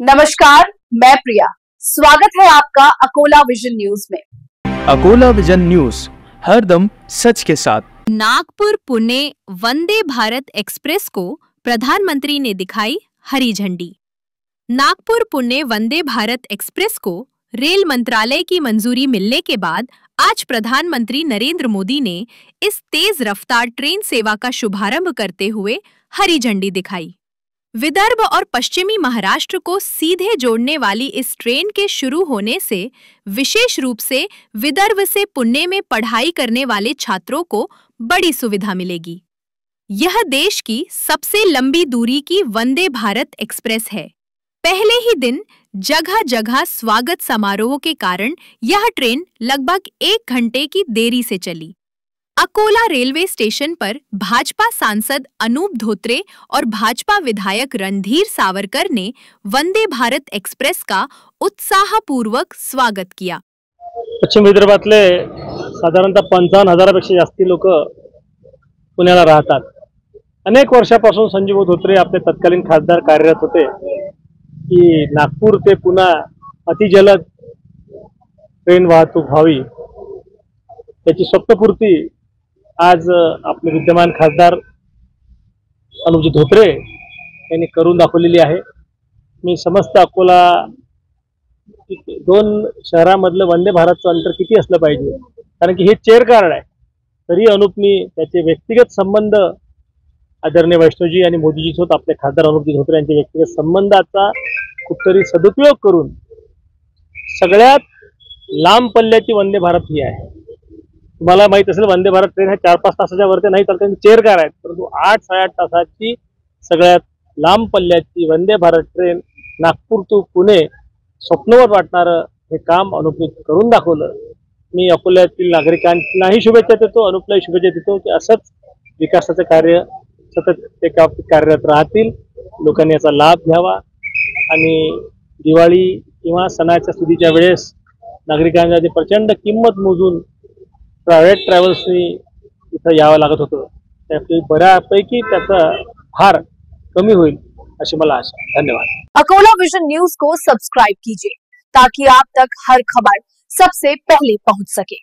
नमस्कार, मैं प्रिया। स्वागत है आपका अकोला विजन न्यूज में। अकोला विजन न्यूज, हरदम सच के साथ। नागपुर पुणे वंदे भारत एक्सप्रेस को प्रधानमंत्री ने दिखाई हरी झंडी। नागपुर पुणे वंदे भारत एक्सप्रेस को रेल मंत्रालय की मंजूरी मिलने के बाद आज प्रधानमंत्री नरेंद्र मोदी ने इस तेज रफ्तार ट्रेन सेवा का शुभारंभ करते हुए हरी झंडी दिखाई। विदर्भ और पश्चिमी महाराष्ट्र को सीधे जोड़ने वाली इस ट्रेन के शुरू होने से विशेष रूप से विदर्भ से पुणे में पढ़ाई करने वाले छात्रों को बड़ी सुविधा मिलेगी। यह देश की सबसे लंबी दूरी की वंदे भारत एक्सप्रेस है। पहले ही दिन जगह जगह स्वागत समारोह के कारण यह ट्रेन लगभग 1 घंटे की देरी से चली। अकोला रेलवे स्टेशन पर भाजपा सांसद अनूप धोत्रे और भाजपा विधायक रणधीर सावरकर ने वंदे भारत एक्सप्रेस का उत्साहपूर्वक स्वागत किया। पश्चिम विदर्भातले साधारणतः 55,000पेक्षा जास्ती लोक पुण्याला राहतात। अनेक वर्षापासून संजीव धोत्रे आपले तत्कालीन खासदार कार्यरत होते की नागपूर ते पुणे अतिजलद ट्रेन वाहतूक व्हावी, त्याची स्वप्नपूर्ती आज आपले विद्यमान खासदार अनुपजी धोत्रे यांनी करून दाखवलेली आहे। मी समस्त अकोला 2 शहरांमधलं वंदे भारतचं अंतर किती असलं पाहिजे, कारण की हे चेअर कार्ड आहे, तरी अनुपनी त्याचे व्यक्तिगत संबंध आदरणीय वैष्णवजी आणि मोदीजी सोबत आपले खासदार अनुपजी धोत्रे यांचे व्यक्तिगत संबंधाचा कुठतरी सदुपयोग करून सगळ्यात लांब पल्ल्याची वंदे भारत ही आहे। तुम्हाला माहित असेल वंदे भारत ट्रेन हे 4-5 तासाच्या वरती नाही तर चेअर कार आहेत, परंतु 8-8.5 तासाची सगळ्यात लांब पल्ल्याची वंदे भारत ट्रेन नागपूर टू पुणे स्वप्नवत वाटणारं हे काम अनुपनी करून दाखवलं। मी अकोल्यातील नागरिकांनाही शुभेच्छा देतो, अनुपलाही शुभेच्छा देतो की असंच विकासाचं कार्य सतत ते कार्यरत राहतील, लोकांनी याचा लाभ घ्यावा आणि दिवाळी किंवा सणाच्या सुदीच्या वेळेस नागरिकांना जे प्रचंड किंमत मोजून प्रायव्हेट ट्रॅव्हल्सनी इथं यावं लागत होतं, त्यापैकी बऱ्यापैकी त्याचा भार कमी होईल अशी मला आशा। धन्यवाद। अकोला विजन न्यूज को सब्सक्राइब कीजिए ताकि आप तक हर खबर सबसे पहले पहुंच सके।